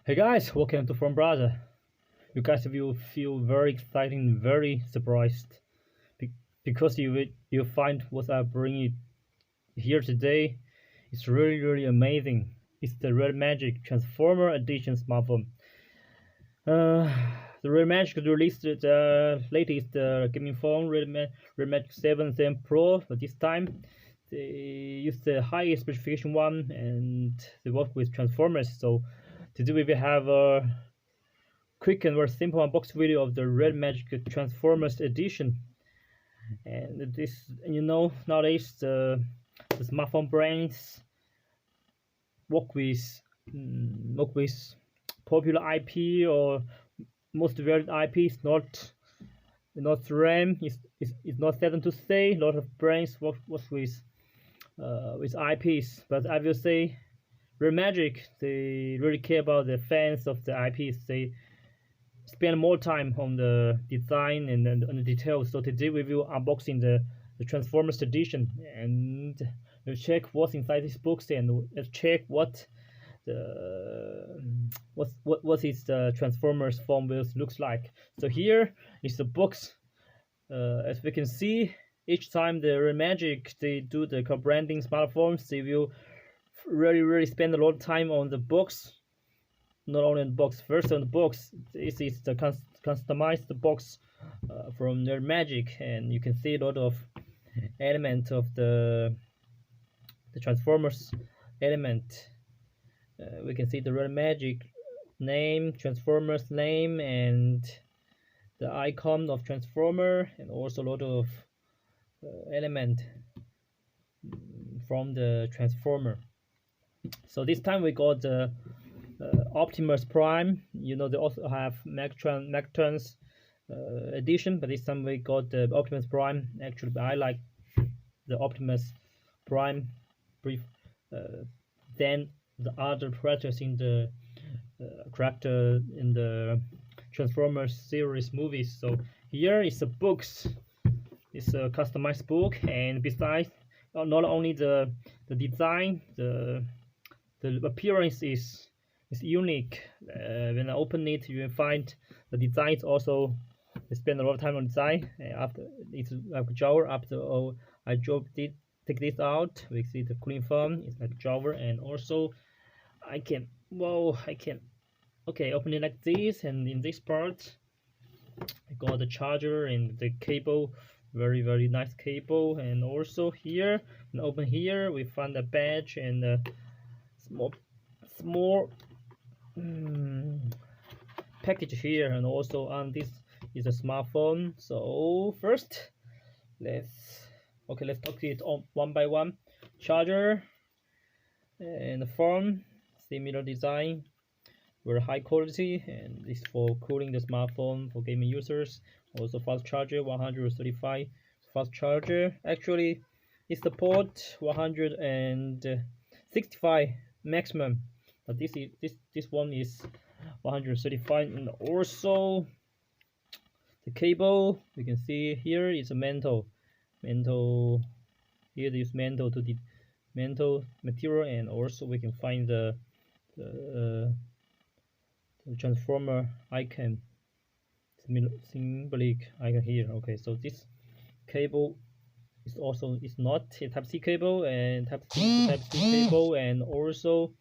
Hey guys, welcome to From Brother. You guys will feel very exciting, very surprised because you find what I bring you here today. It's really amazing. It's the RedMagic Transformer Edition smartphone. The RedMagic released the latest gaming phone, RedMagic 7 Pro, but this time they use the highest specification one and they work with Transformers. So today we will have a quick and very simple unboxing video of the RedMagic Transformers Edition. And this, nowadays the smartphone brands work with popular IP or most valued IP. It's not RAM. It's not certain to say. A lot of brands work with IPs, but I will say RedMagic, they really care about the fans of the IPs. They spend more time on the design and the details. So today we will unboxing the Transformers edition, and we'll check what's inside this box, and let's check what is the Transformers phone will looks like. So here is the box. As we can see, each time the RedMagic they do the co-branding smartphones, they will really spend a lot of time on the box. Not only on the box, first on the box, this is the customized box from RedMagic, and you can see a lot of elements of the Transformers element. We can see the RedMagic name, Transformers name, and the icon of Transformer, and also a lot of element from the Transformer. So this time we got the Optimus Prime. They also have Megatron's edition, but this time we got the Optimus Prime. Actually, I like the Optimus Prime than the other characters in the Transformers series movies. So here is a books. It's a customized book, and besides, not only the design, the appearance is unique. When I open it, you will find the design is also. I spend a lot of time on design. After it's like a drawer. After I take this out, we see the cooling foam. It's like a drawer, and also I can open it like this, and in this part I got the charger and the cable. Very nice cable. And also here, and open here, we find a badge and a small package here. And also on this is a smartphone. So first let's talk it on one by one. Charger and the phone, similar design, very high quality, and this for cooling the smartphone for gaming users. Also fast charger, 135 fast charger. Actually it support 165 maximum, but this one is 135. And also the cable, we can see here is a mental here is mental to the mental material. And also we can find the Transformer icon, symbolic icon here. Okay, so this cable is not a Type-C cable, and Type-C cable, and also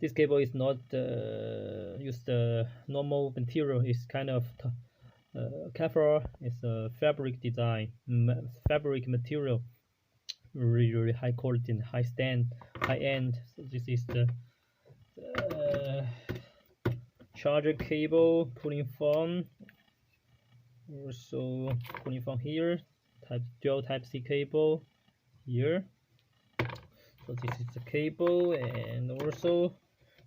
this cable is not use the normal material. It's kind of cover. It's a fabric design, fabric material, really high quality and high end. So this is the charger cable, cooling foam, also cooling foam here, dual Type-C cable here. So this is the cable. And also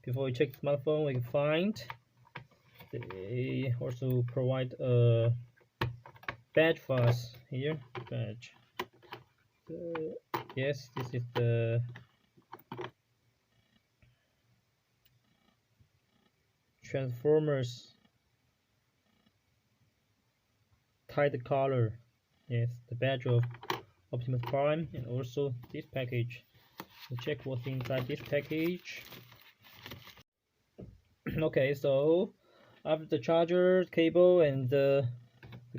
before we check the smartphone, we can find they also provide a badge for us here. Badge. Yes, this is the Transformers tide color. Yes, the badge of Optimus Prime. And also this package. We'll check what's inside this package. Okay, so after the charger cable and the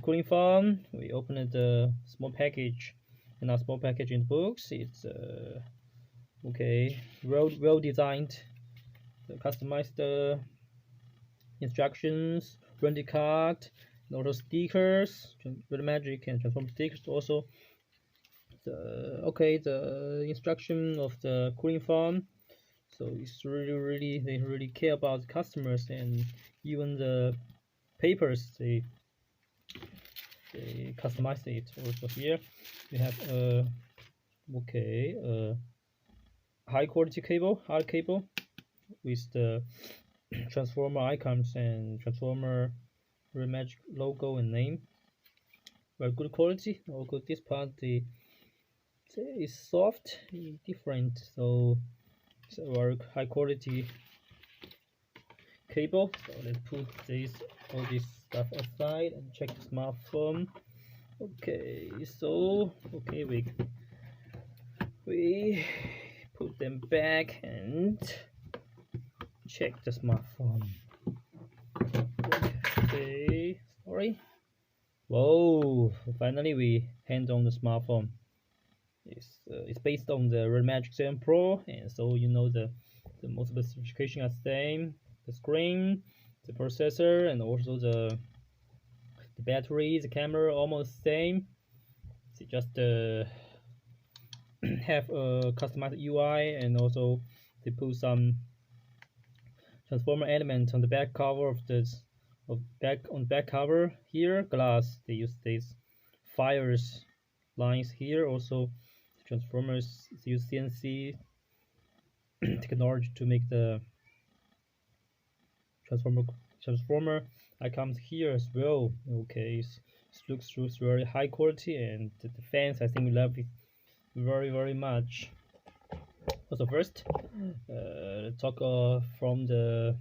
cooling fan, we opened the small package. And a small package in the books. It's okay, well designed. So customized instructions, warranty card, and also stickers, RedMagic and transform stickers. Also, the instruction of the cooling fan. So it's really they really care about the customers, and even the papers they customized it. Also here we have high quality cable, hard cable with the transformer icons and transformer RedMagic logo and name. Very good quality. Also this part is soft, different, so it's a very high quality cable. So let's put all this stuff aside and check the smartphone. Okay, so we put them back and check the smartphone. Okay, sorry. Whoa! Finally, we hand on the smartphone. It's based on the RedMagic 7 Pro, and so you know the most specifications are same. The screen, the processor, and also the battery, the camera almost same. So just have a customized UI, and also they put some transformer element on the back cover of this back cover here. Glass. They use these fires lines here. Also, transformers use CNC technology to make the transformer icons here as well. Okay, it looks very high quality, and the fans I think love it very much. So first, talk from the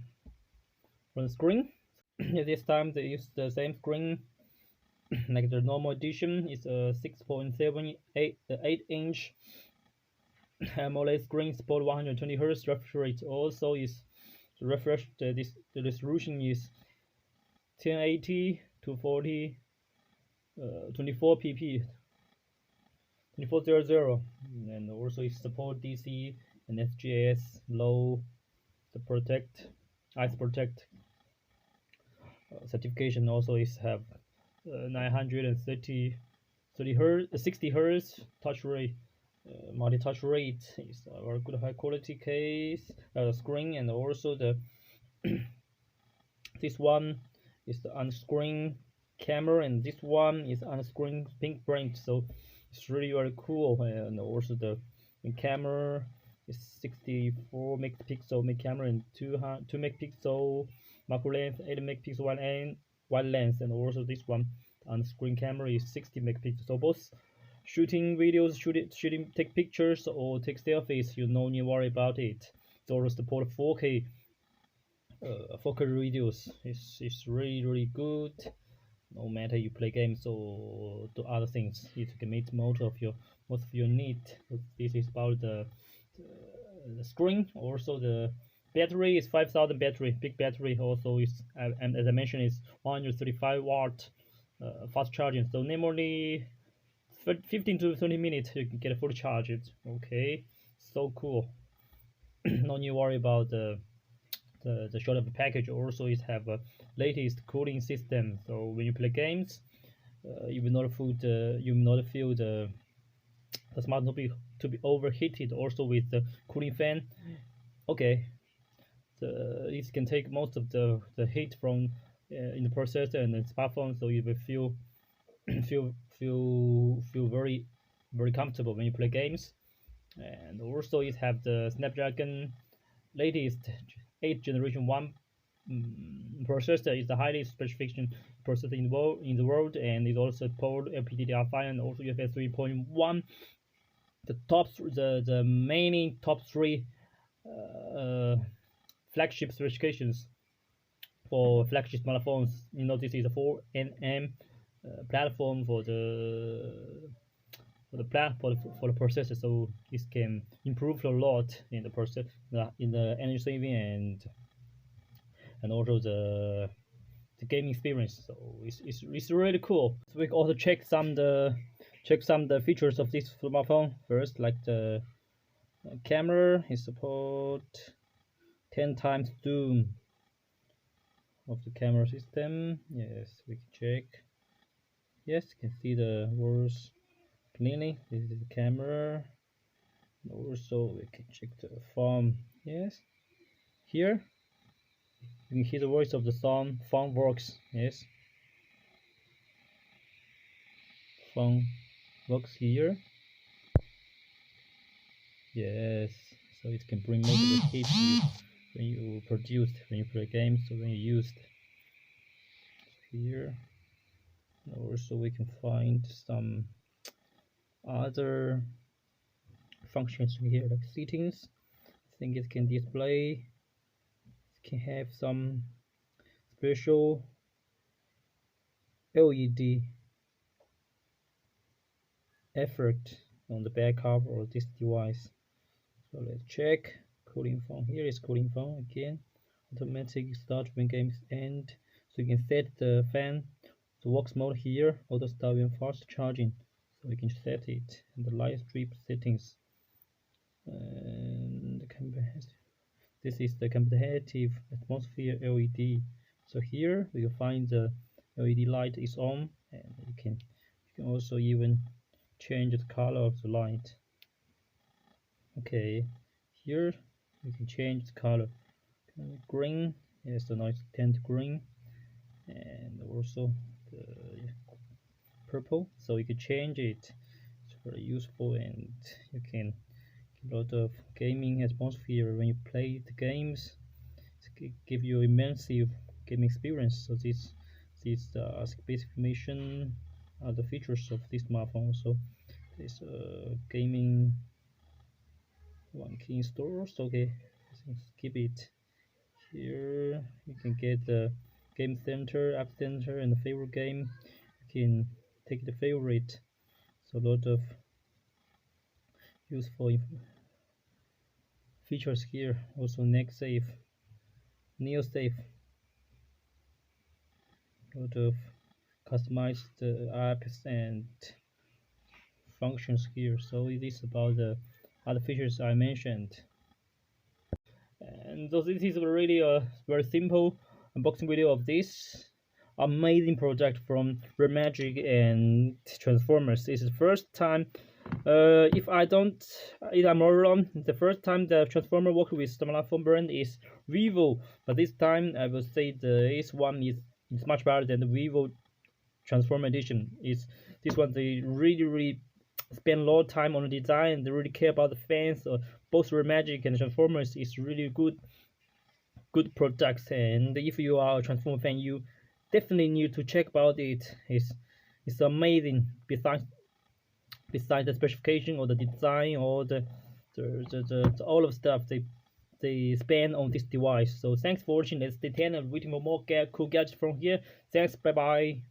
screen. This time they use the same screen like the normal edition. It's a 6.78 inch AMOLED screen, support 120 Hz refresh rate. Also is refresh the resolution is 1080 to 40 24 pp 2400, and also it support DC and SGS low the protect eyes protect certification. Also is have 930 Hz 60 Hz touch rate. Multi-touch rate is a very good high quality case screen, and also the this one is the on-screen camera, and this one is on-screen fingerprint. So it's really very cool, and also the camera is 64 megapixel main camera and 2 megapixel macro lens, 8 megapixel wide lens, and also this one on-screen camera is 60 megapixels. So both shooting videos, take pictures or take selfies, you no need worry about it. It also support 4K 4K videos. It's really good. No matter you play games or do other things, it can meet most of your need. This is about the screen. Also the battery is 5000 battery, big battery. Also is and as I mentioned is 135 watt fast charging. So normally 15 to 20 minutes you can get a full charge. Okay, so cool. No need to worry about the short of the package. Also it have a latest cooling system, so when you play games you will not feel the smartphone to be overheated. Also with the cooling fan, okay, it can take most of the heat from in the processor and the smartphone, so you will feel very comfortable when you play games. And also it have the Snapdragon latest 8th generation 1 processor. Is the highest specification processor in the world, and it also support LPDDR5 and also UFS 3.1. The main top 3 flagship specifications for flagship smartphones. You know, this is a 4nm platform for the processor, so this can improve a lot in the process in the energy saving and also the gaming experience. So it's really cool. So we can also check some the features of this smartphone first, like the camera. It support 10 times zoom of the camera system. Yes, we can check. Yes, you can see the words clearly. This is the camera. And also we can check the phone. Yes, here you can hear the voice of the song. Phone works. Yes, phone works here. Yes, so it can bring most of the hits when you produced, when you play games, so when you used here. Also we can find some other functions here, like settings. I think it can display, it can have some special LED effect on the back cover of this device. So let's check. Cooling phone. Here is cooling phone again. Automatic start when games end. So you can set the fan, the works mode here. Auto start when fast charging. So you can set it. And the light strip settings. And this is the competitive atmosphere LED. So here we can find the LED light is on, and you can also even change the color of the light. Okay, here we can change the color. Green, yes, the noise tint green, and also the purple. So you can change it. It's very useful, and you can get a lot of gaming atmosphere when you play the games. It give you immense gaming experience. So this basic information are the features of this smartphone. So this gaming one key in stores. Okay, skip it. Here you can get the game center, app center, and the favorite game. You can take the favorite. So a lot of useful features here. Also next save, neo save. A lot of customized apps and functions here. So it is about the other features I mentioned. And so this is really a very simple unboxing video of this amazing product from RedMagic and Transformers. This is the first time, if I'm not wrong, the first time the Transformer worked with smartphone brand is Vivo, but this time I will say this one is much better than the Vivo Transformer edition. This one they really spend a lot of time on the design. They really care about the fans. Both RedMagic and Transformers is really good products, and if you are a Transformer fan, you definitely need to check about it. It's amazing. Besides the specification or the design or the all of stuff they spend on this device. So thanks for watching. Let's stay tuned and waiting for more cool gadgets from here. Thanks. Bye bye.